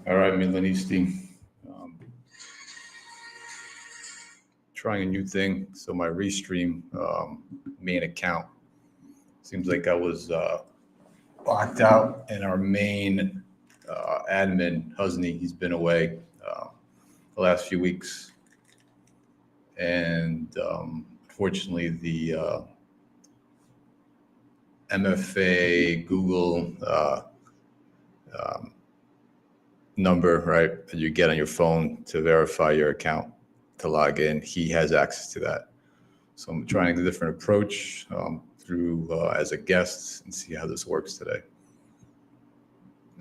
All right, Milanisti. Trying a new thing. So my Restream main account seems like I was locked out, and our main admin, Husney, he's been away the last few weeks. And unfortunately, the MFA Google number, right, that you get on your phone to verify your account to log in, he has access to that. So I'm trying a different approach through as a guest and see how this works today.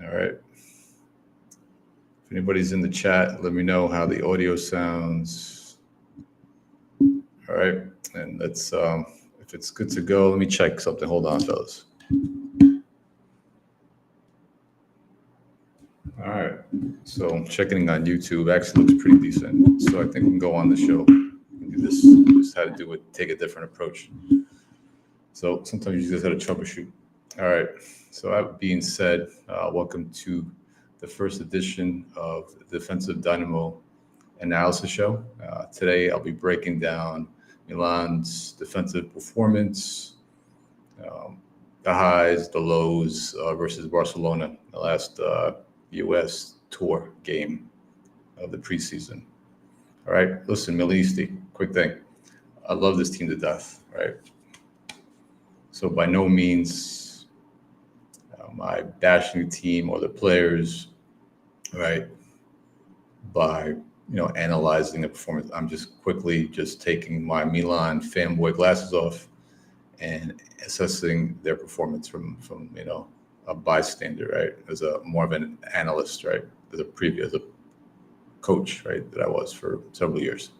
All right. If anybody's in the chat, let me know how the audio sounds. All right. And let's, if it's good to go, let me check something. Hold on, fellas. All right, so checking on YouTube actually looks pretty decent. So I think we can go on the show and do this. Just how to do it, take a different approach. So sometimes you just have to troubleshoot. All right, so that being said, welcome to the first edition of the Defensive Dynamo Analysis Show. Today I'll be breaking down Milan's defensive performance, the highs, the lows versus Barcelona, the last U.S. tour game of the preseason. All right, listen, Milanisti, quick thing. I love this team to death, right? So by no means am I bashing the team or the players, right? By analyzing the performance, I'm just quickly taking my Milan fanboy glasses off and assessing their performance from a bystander, right? As a more of an analyst, right? As a coach, right? That I was for several years.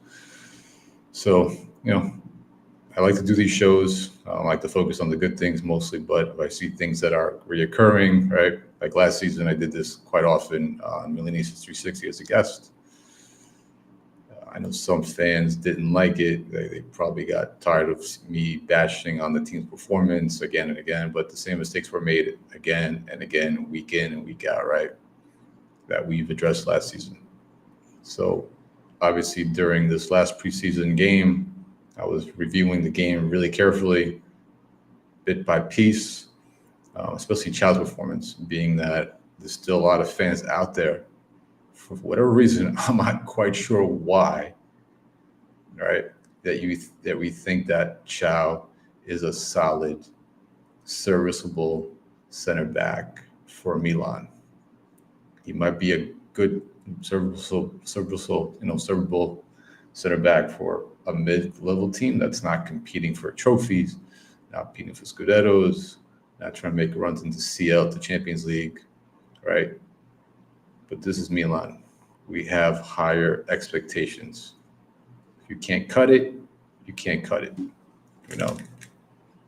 So, I like to do these shows. I like to focus on the good things mostly, but if I see things that are reoccurring, right? Like last season, I did this quite often on Milanisti 360 as a guest. I know some fans didn't like it. They probably got tired of me bashing on the team's performance again and again, but the same mistakes were made again and again, week in and week out, right? That we've addressed last season. So obviously during this last preseason game, I was reviewing the game really carefully, bit by piece, especially Chow's performance, being that there's still a lot of fans out there. For whatever reason, I'm not quite sure why, right? That we think that Chow is a solid, serviceable center back for Milan. He might be a good serviceable center back for a mid-level team that's not competing for trophies, not competing for Scudettos, not trying to make runs into CL to Champions League, right? But this is Milan. We have higher expectations. If you can't cut it, you can't cut it,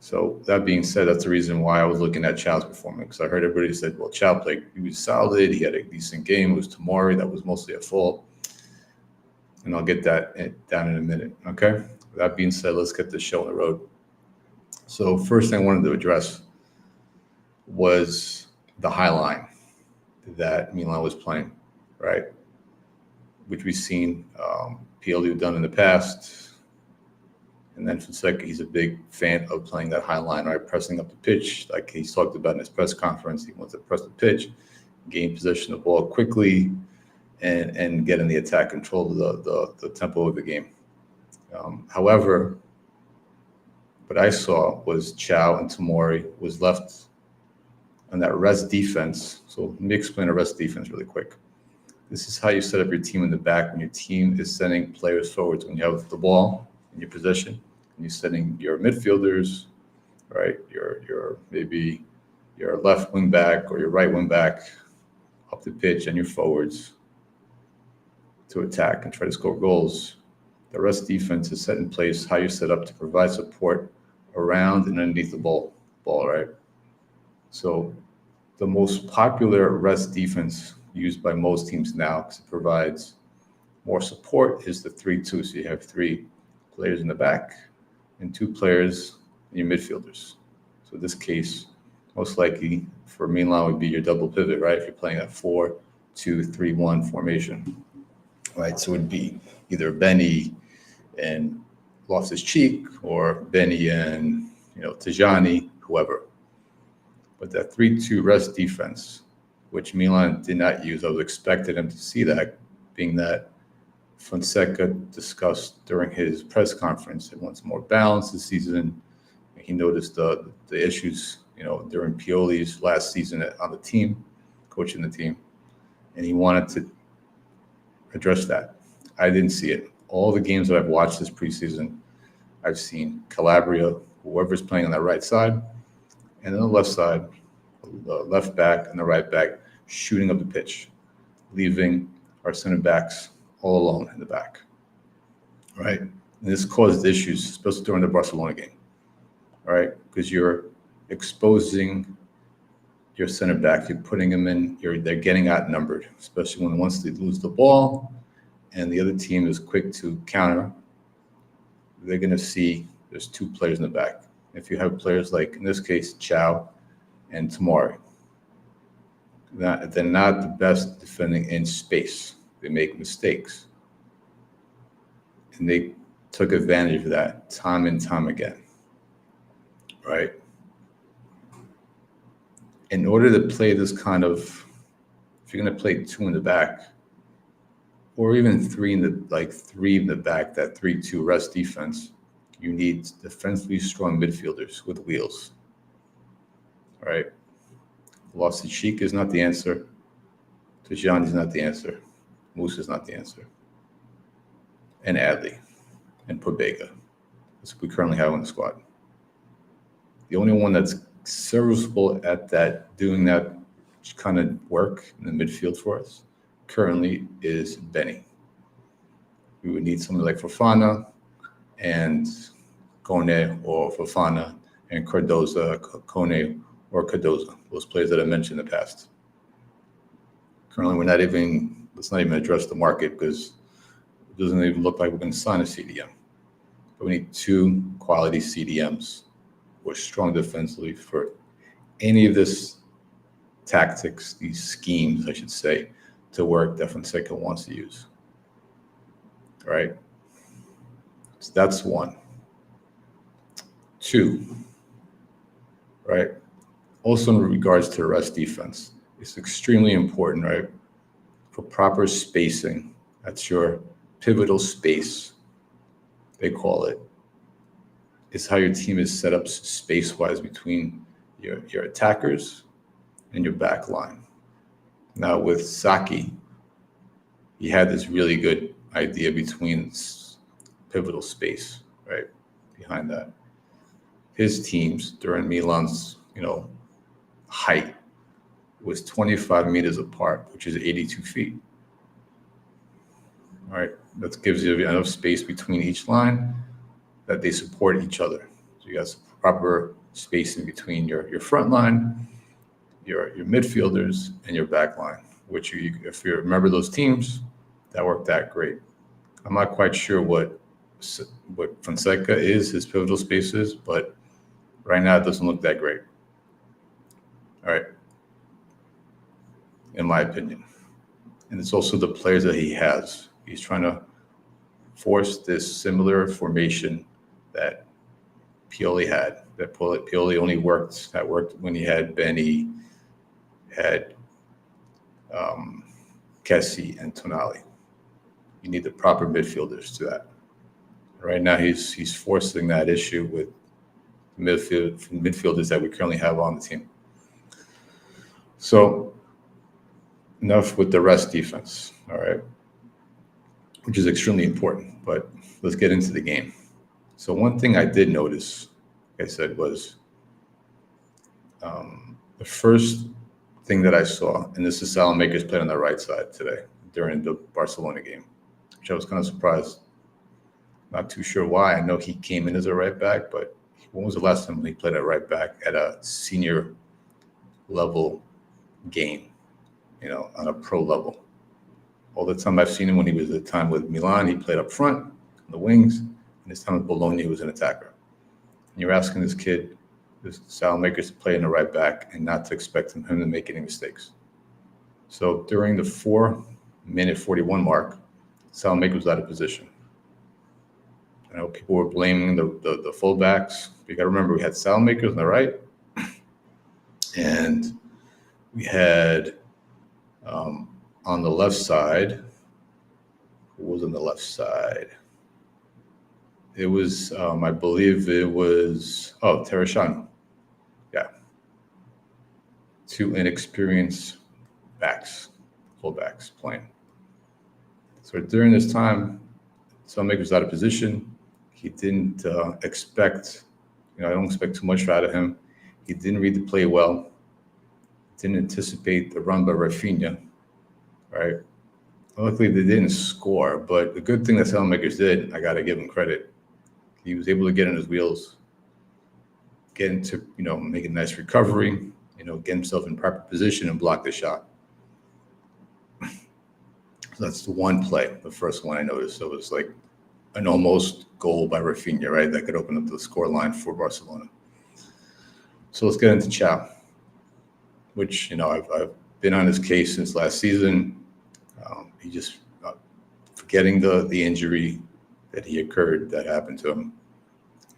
So that being said, that's the reason why I was looking at Chow's performance. I heard everybody said, well, Chow played, he was solid. He had a decent game. It was Tomori. That was mostly at fault. And I'll get that down in a minute, okay? That being said, let's get this show on the road. So first thing I wanted to address was the high line that Milan was playing, right? Which we've seen PLU done in the past. And then Fonseca, he's a big fan of playing that high line, right? Pressing up the pitch, like he's talked about in his press conference. He wants to press the pitch, gain possession of the ball quickly, and get in the attack, control the tempo of the game. However, what I saw was Chow and Tomori was left on that rest defense. So let me explain a rest defense really quick. This is how you set up your team in the back when your team is sending players forwards. When you have the ball in your possession, and you're sending your midfielders, right? Maybe your left wing back or your right wing back up the pitch, and your forwards to attack and try to score goals. The rest defense is set in place, how you're set up to provide support around and underneath the ball, right? So the most popular rest defense used by most teams now, because it provides more support, is the 3-2. So you have 3 players in the back and 2 players in your midfielders. So in this case, most likely for Milan would be your double pivot, right? If you're playing a 4-2-3-1 formation, right? So it would be either Benny and Loftus-Cheek or Benny and Tajani, whoever. But that 3-2 rest defense, which Milan did not use, I was expecting him to see that, being that Fonseca discussed during his press conference it wants more balance this season. He noticed the issues, during Pioli's last season on the team, coaching the team, and he wanted to address that. I didn't see it. All the games that I've watched this preseason, I've seen Calabria, whoever's playing on that right side, and on the left side, the left back and the right back shooting up the pitch, leaving our center backs all alone in the back, right? And this caused issues, especially during the Barcelona game, right? Because you're exposing your center back, you're putting them in, they're getting outnumbered, especially once they lose the ball and the other team is quick to counter, they're going to see there's two players in the back. If you have players like, in this case, Chow and Tamari, they're not the best defending in space. They make mistakes. And they took advantage of that time and time again, right? In order to play this kind of, if you're going to play two in the back, or even three in the back, that 3-2 rest defense, you need defensively strong midfielders with wheels. All right. Loftus-Cheek is not the answer. Tajani is not the answer. Moose is not the answer. And Adley and Pobega. That's what we currently have on the squad. The only one that's serviceable at that, doing that kind of work in the midfield for us currently is Benny. We would need someone like Fofana and Kone, or Fofana and Cardoza, Kone or Cardoza, those players that I mentioned in the past. Currently, let's not even address the market because it doesn't even look like we're going to sign a CDM. But we need two quality CDMs who are strong defensively for any of this tactics, these schemes, I should say, to work that Fonseca wants to use. All right? So that's one. Two, right? Also in regards to rest defense, it's extremely important, right? For proper spacing. That's your pivotal space, they call it. It's how your team is set up space-wise between your attackers and your back line. Now with Saki, he had this really good idea between pivotal space, right, behind that. His teams during Milan's, height was 25 meters apart, which is 82 feet. All right, that gives you enough space between each line that they support each other. So you got proper spacing between your front line, your midfielders, and your back line, which if you remember those teams, that worked out great. I'm not quite sure what Fonseca is, his pivotal spaces, but right now it doesn't look that great. All right, in my opinion. And it's also the players that he has. He's trying to force this similar formation that Pioli had, that Pioli only worked when he had Benny, had Kessie, and Tonali. You need the proper midfielders to that. Right now, he's forcing that issue with midfielders that we currently have on the team. So enough with the rest defense, all right, which is extremely important, but let's get into the game. So one thing I did notice, like I said, was the first thing that I saw, and this is Salamakers played on the right side today during the Barcelona game, which I was kind of surprised. Not too sure why. I know he came in as a right back, but when was the last time he played at right back at a senior level game, on a pro level? All the time I've seen him when he was at the time with Milan, he played up front, on the wings, and this time with Bologna, he was an attacker. And you're asking this kid Salamakers to play in the right back and not to expect him to make any mistakes. So during the 4-minute 41 mark, Salamakers was out of position. I know people were blaming the fullbacks. You got to remember, we had Salamakers on the right, and we had on the left side. Who was on the left side? It was, I believe it was, Tereshanu. Yeah. 2 inexperienced fullbacks playing. So during this time, Salamakers was out of position. He didn't expect, I don't expect too much out of him. He didn't read the play well. Didn't anticipate the run by Rafinha, right? Luckily, they didn't score, but the good thing that Salamakers did, I got to give him credit. He was able to get on his wheels, get into, make a nice recovery, get himself in proper position and block the shot. So that's the one play, the first one I noticed. So it was like an almost goal by Rafinha, right? That could open up the score line for Barcelona. So let's get into Chao, which, I've been on his case since last season. He just forgetting the injury that happened to him.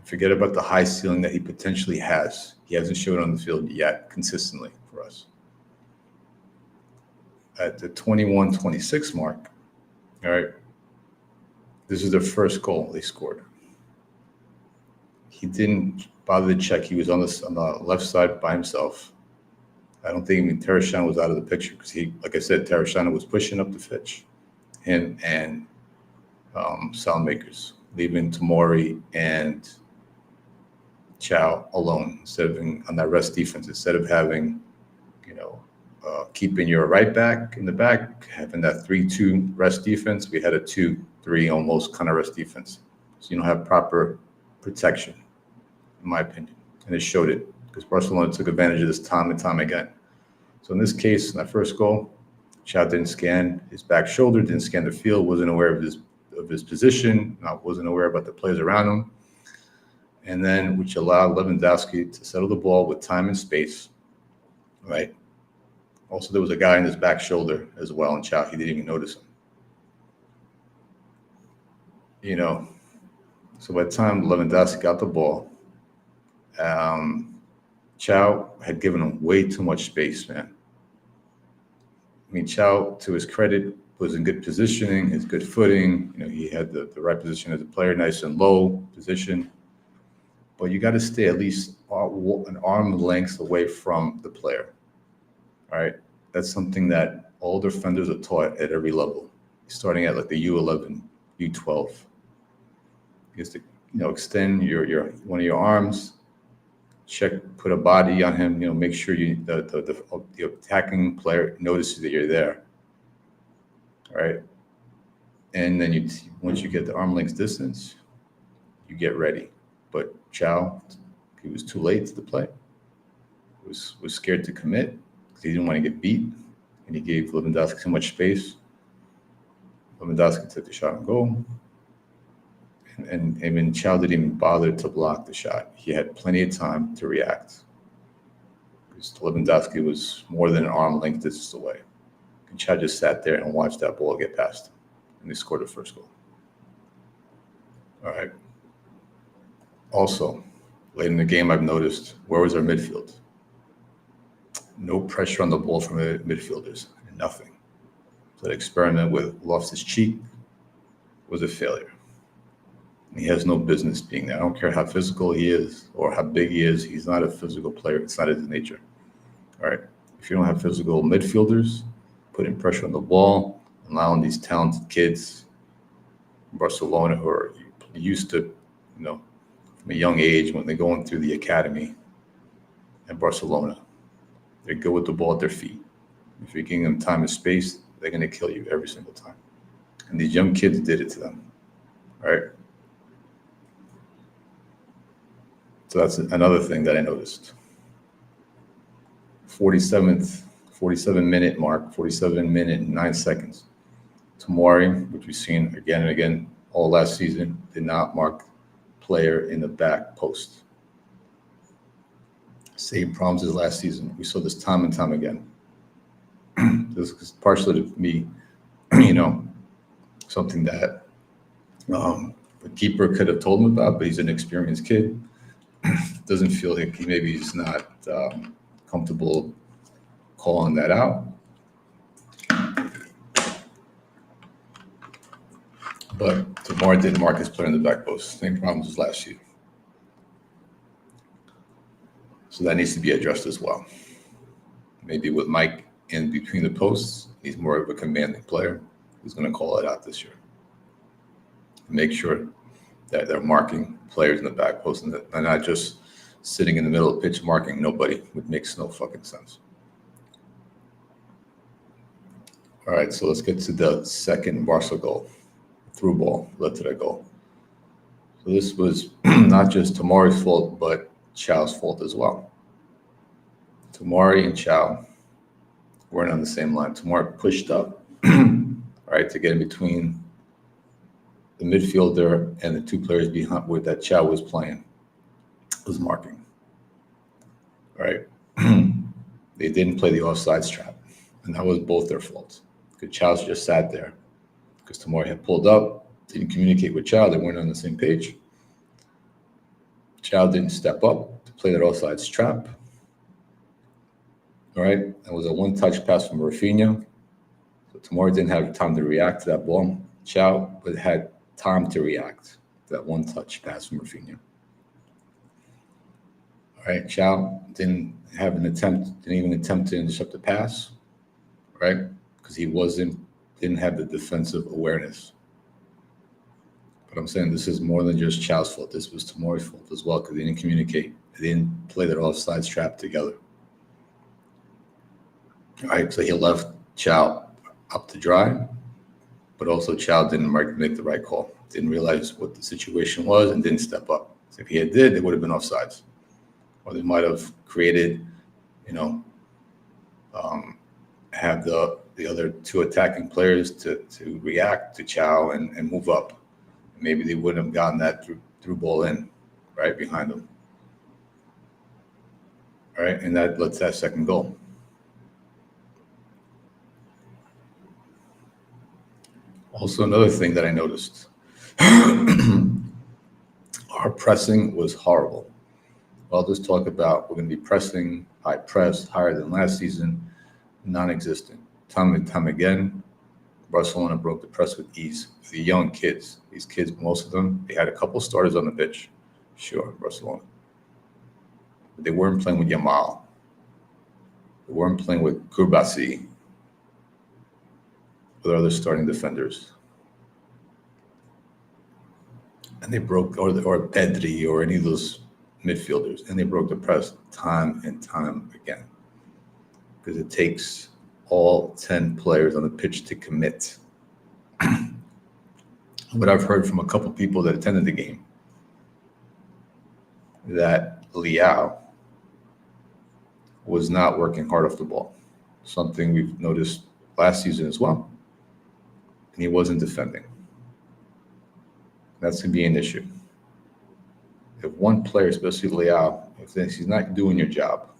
Forget about the high ceiling that he potentially has. He hasn't shown on the field yet consistently for us. At the 21-26 mark, all right, this is their first goal they scored. He didn't bother to check. He was on the left side by himself. I don't think even Tereshanu was out of the picture because like I said, Tereshanu was pushing up the pitch. Him and Salamakers, leaving Tomori and Chao alone instead of being on that rest defense, instead of having, keeping your right back in the back, having that 3-2 rest defense. We had a 2-3 almost kind of rest defense. So you don't have proper protection, in my opinion. And it showed it because Barcelona took advantage of this time and time again. So in this case, in that first goal, Chao didn't scan his back shoulder, didn't scan the field, wasn't aware of his position, wasn't aware about the players around him. And then, which allowed Lewandowski to settle the ball with time and space, right? Also, there was a guy in his back shoulder as well, and Chao, he didn't even notice him. So by the time Lewandowski got the ball, Chao had given him way too much space, man. Chao, to his credit, was in good positioning, his good footing. He had the right position as a player, nice and low position. But you got to stay at least an arm length away from the player. All right, that's something that all defenders are taught at every level, starting at like the U11, U12. Is to extend your one of your arms, check, put a body on him. Make sure the attacking player notices that you're there. All right, and then once you get the arm length distance, you get ready. But Chao, he was too late to the play. Was scared to commit because he didn't want to get beat, and he gave Lewandowski too much space. Lewandowski took the shot on goal, and Chao didn't even bother to block the shot. He had plenty of time to react because Lewandowski was more than an arm length distance away. And Chao just sat there and watched that ball get past him, and they scored the first goal. All right. Also, late in the game, I've noticed, where was our midfield? No pressure on the ball from the midfielders, nothing. So that experiment with Loftus-Cheek was a failure. He has no business being there. I don't care how physical he is or how big he is. He's not a physical player. It's not his nature. All right. If you don't have physical midfielders, putting pressure on the ball, allowing these talented kids in Barcelona who are used to, from a young age when they're going through the academy in Barcelona, they're good with the ball at their feet. If you're giving them time and space, they're going to kill you every single time. And these young kids did it to them. All right. So that's another thing that I noticed. 47-minute mark, 47 minute and 9 seconds. Tomori, which we've seen again and again all last season, did not mark player in the back post. Same problems as last season. We saw this time and time again. This is partially to me, something that the keeper could have told him about, but he's an experienced kid. Doesn't feel like he's not comfortable calling that out. But Tamar did mark his player in the back post. Same problems as last year. So that needs to be addressed as well. Maybe with Mike in between the posts, he's more of a commanding player who's going to call it out this year. Make sure that they're marking players in the back post and they're not just sitting in the middle of the pitch marking nobody, which makes no fucking sense. All right, so let's get to the second Barca goal. Through ball led to that goal. So this was not just Tamari's fault, but Chow's fault as well. Tamari and Chow weren't on the same line. Tamari pushed up, right, to get in between the midfielder and the two players behind where that Chow was playing, was marking. Right? They didn't play the offsides trap, and that was both their faults. Because Chow's just sat there because Tamari had pulled up, didn't communicate with Chow, they weren't on the same page. Chow didn't step up to play that offsides trap. All right, it was a one-touch pass from Rafinha. So Tamari didn't have time to react to that ball. Chow but had time to react to that one-touch pass from Rafinha. All right, Chow didn't even attempt to intercept the pass, right? Because he didn't have the defensive awareness. But I'm saying this is more than just Chow's fault. This was Tamari's fault as well because they didn't communicate. They didn't play that offsides trap together. All right, so he left Chow up to dry, but also Chow didn't make the right call. Didn't realize what the situation was and didn't step up. So if he did, it would have been offsides. Or they might have created, have the other two attacking players to react to Chow and move up. Maybe they wouldn't have gotten that through ball in, right, behind them. All right, and that led to that second goal. Also, another thing that I noticed, our pressing was horrible. I'll just talk about we're going to be pressing, high press, higher than last season, non-existent. Time and time again, Barcelona broke the press with ease. The young kids, these kids, most of them, they had a couple starters on the pitch. Sure, Barcelona. But they weren't playing with Yamal. They weren't playing with Kurbasi. With other starting defenders. And they broke, or Pedri, or any of those midfielders, and they broke the press time and time again. Because it takes all 10 players on the pitch to commit. But I've heard from a couple people that attended the game that Liao was not working hard off the ball. Something we've noticed last season as well. And he wasn't defending. That's going to be an issue. If one player, especially Liao, if he's not doing your job,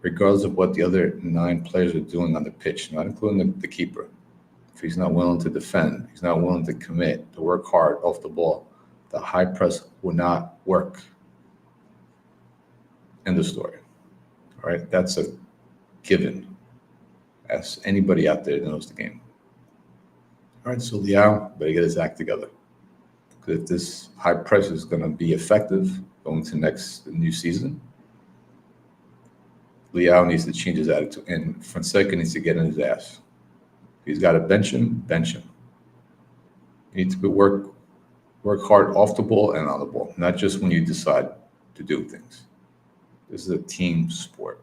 regardless of what the other 9 players are doing on the pitch, not including the keeper, if he's not willing to defend, he's not willing to commit, to work hard off the ball, the high press will not work. End of story. All right, that's a given. As anybody out there that knows the game. All right, so Liao better get his act together. Because if this high press is going to be effective going to the new season, Liao needs to change his attitude, and Fonseca needs to get in his ass. If he's got to bench him, bench him. You need to work hard off the ball and on the ball, not just when you decide to do things. This is a team sport.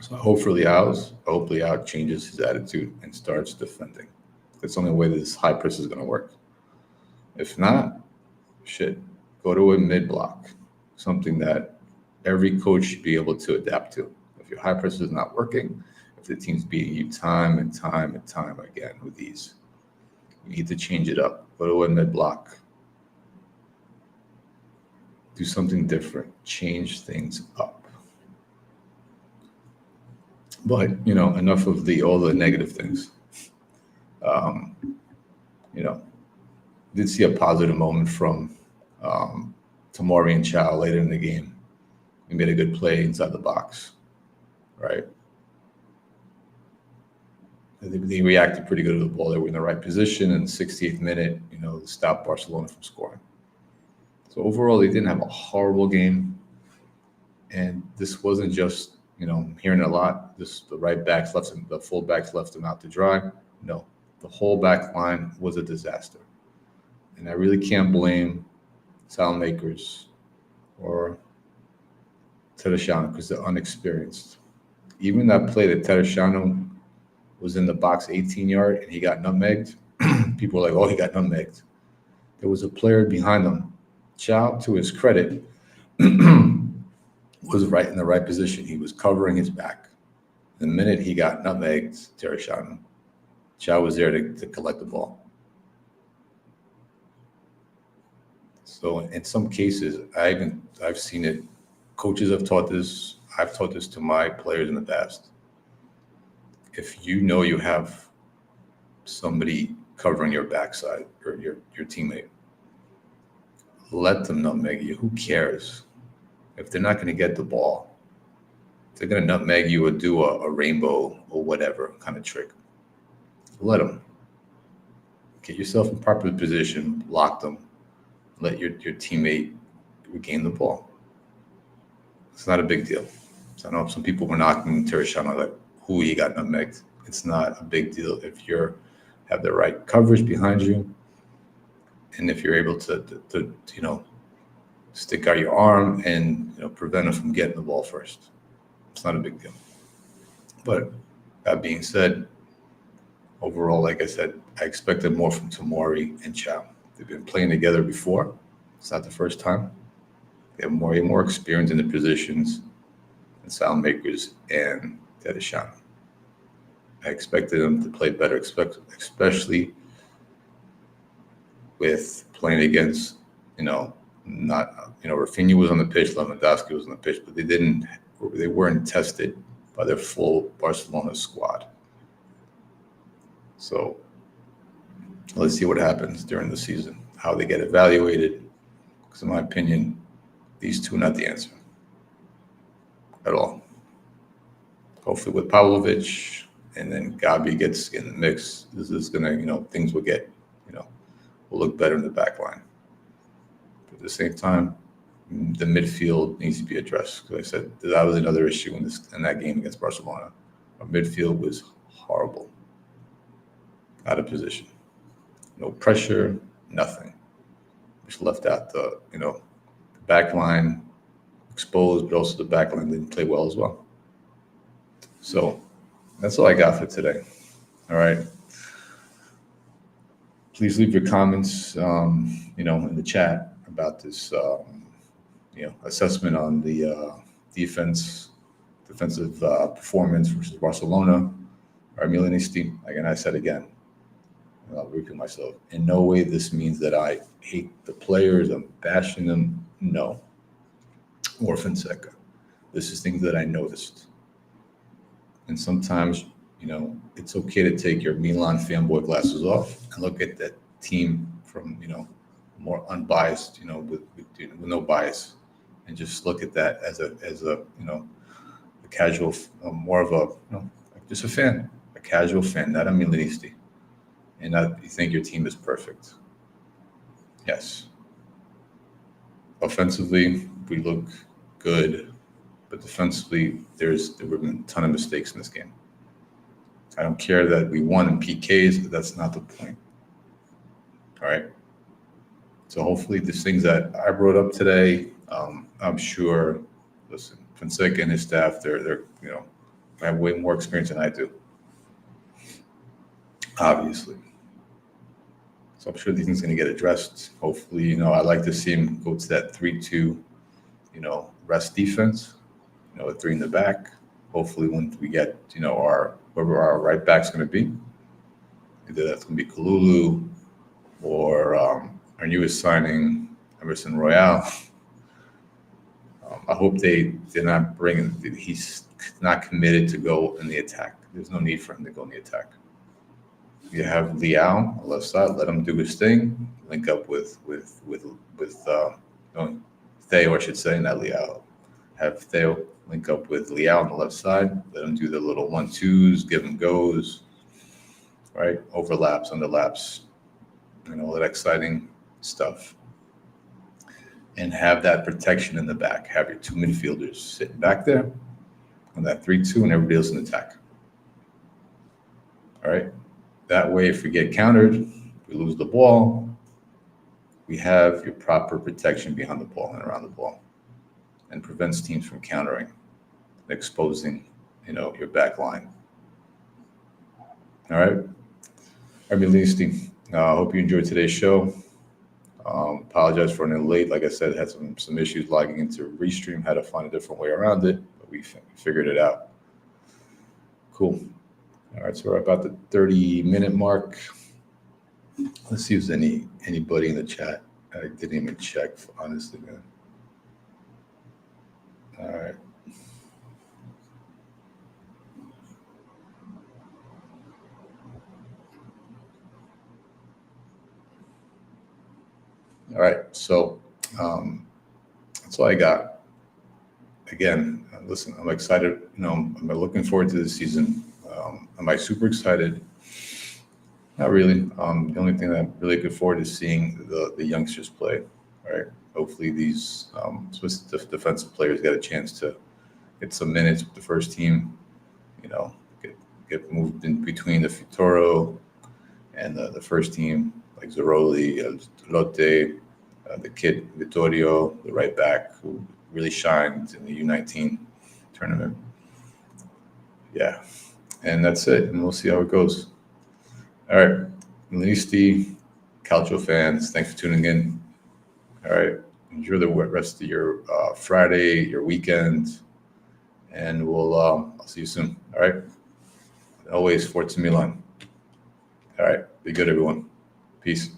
So I hope Liao changes his attitude and starts defending. That's the only way this high press is going to work. If not, go to a mid-block, something that every coach should be able to adapt to. If your high press is not working, if the team's beating you time and time and time again with these, you need to change it up. Go to a mid-block. do something different, change things up. But, enough of all the negative things. Did see a positive moment from Tomori and Chow later in the game. He made a good play inside the box, right? They reacted pretty good to the ball. They were in the right position in the 68th minute, to stop Barcelona from scoring. So overall, they didn't have a horrible game. And this wasn't just, hearing a lot. The right backs left him, the full backs left him out to dry. No, the whole back line was a disaster. And I really can't blame Salmakers or Tereshano because they're unexperienced. Even that play that Tereshano was in the box 18-yard and he got nutmegged, people were like, oh, he got nutmegged. There was a player behind him. Chow, to his credit, was right in the right position. He was covering his back. The minute he got nutmegged, Tereshano, Chow was there to collect the ball. So in some cases, I've seen it. Coaches have taught this. I've taught this to my players in the past. If you have somebody covering your backside or your teammate, let them nutmeg you. Who cares? If they're not going to get the ball, they're going to nutmeg you or do a rainbow or whatever kind of trick. Let them. Get yourself in proper position, block them, let your teammate regain the ball. It's not a big deal. So I know some people were knocking Tereshano like, who he got nutmegged. It's not a big deal if you have the right coverage behind you, and if you're able to stick out your arm and prevent him from getting the ball first. It's not a big deal. But that being said, overall, like I said, I expected more from Tomori and Chow. They've been playing together before. It's not the first time. They have way more experience in the positions than Salmakers and Tereshano. I expected them to play better, especially with playing against, Rafinha was on the pitch, Lewandowski was on the pitch, but they weren't tested by their full Barcelona squad. So let's see what happens during the season, how they get evaluated. Because in my opinion, these two are not the answer at all. Hopefully with Pavlovic and then Gabi gets in the mix, this is going to, things will get, will look better in the back line. But at the same time, the midfield needs to be addressed. Because I said that was another issue in that game against Barcelona. Our midfield was horrible. Out of position. No pressure, nothing. Just left out the back line exposed, but also the back line didn't play well as well. So that's all I got for today. All right. Please leave your comments, in the chat about this, assessment on the defensive performance versus Barcelona or Milanisti. Again, I said again, I'll repeat myself. In no way this means that I hate the players, I'm bashing them. No. Or Fonseca. This is things that I noticed. And sometimes, it's okay to take your Milan fanboy glasses off and look at that team from, more unbiased, with no bias, and just look at that as a casual, more of a, just a fan, a casual fan, not a Milanisti. And you think your team is perfect. Yes. Offensively, we look good, but defensively, there were a ton of mistakes in this game. I don't care that we won in PKs, but that's not the point. All right. So hopefully these things that I brought up today, I'm sure, listen, Fonseca and his staff, they're have way more experience than I do. Obviously. So I'm sure these things are going to get addressed. Hopefully, I'd like to see him go to that 3-2, rest defense, a 3 in the back. Hopefully when we get, whoever our right back's going to be, either that's going to be Kalulu or our newest signing, Emerson Royale, I hope they're not bringing. He's not committed to go in the attack. There's no need for him to go in the attack. You have Leao on the left side. Let him do his thing. Link up with Theo, I should say, not Leao. Have Theo link up with Leao on the left side. Let him do the little 1-2s, give him goes, right? Overlaps, underlaps, all that exciting stuff. And have that protection in the back. Have your 2 midfielders sitting back there on that 3-2 and everybody else in attack. All right? That way, if we get countered, we lose the ball, we have your proper protection behind the ball and around the ball, and prevents teams from countering and exposing, your back line. All right? I'm Milanisti. I hope you enjoyed today's show. Apologize for running late. Like I said, had some issues logging into Restream, had to find a different way around it, but we figured it out. Cool. All right, so we're about the 30-minute mark. Let's see if there's anybody in the chat. I didn't even check, honestly, man. All right. All right, so that's all I got. Again, listen, I'm excited. I'm looking forward to this season. Am I super excited? Not really. The only thing that I'm really looking forward to is seeing the youngsters play. All right. Hopefully these defensive players get a chance to get some minutes with the first team. Get moved in between the Futuro and the first team, like Zaroli, Lotte, the kid Vittorio, the right back who really shined in the U19 tournament. Yeah. And that's it. And we'll see how it goes. All right. Milanisti, Calcio fans, thanks for tuning in. All right. Enjoy the rest of your Friday, your weekend. And I'll see you soon. All right. Always Forza Milan. All right. Be good, everyone. Peace.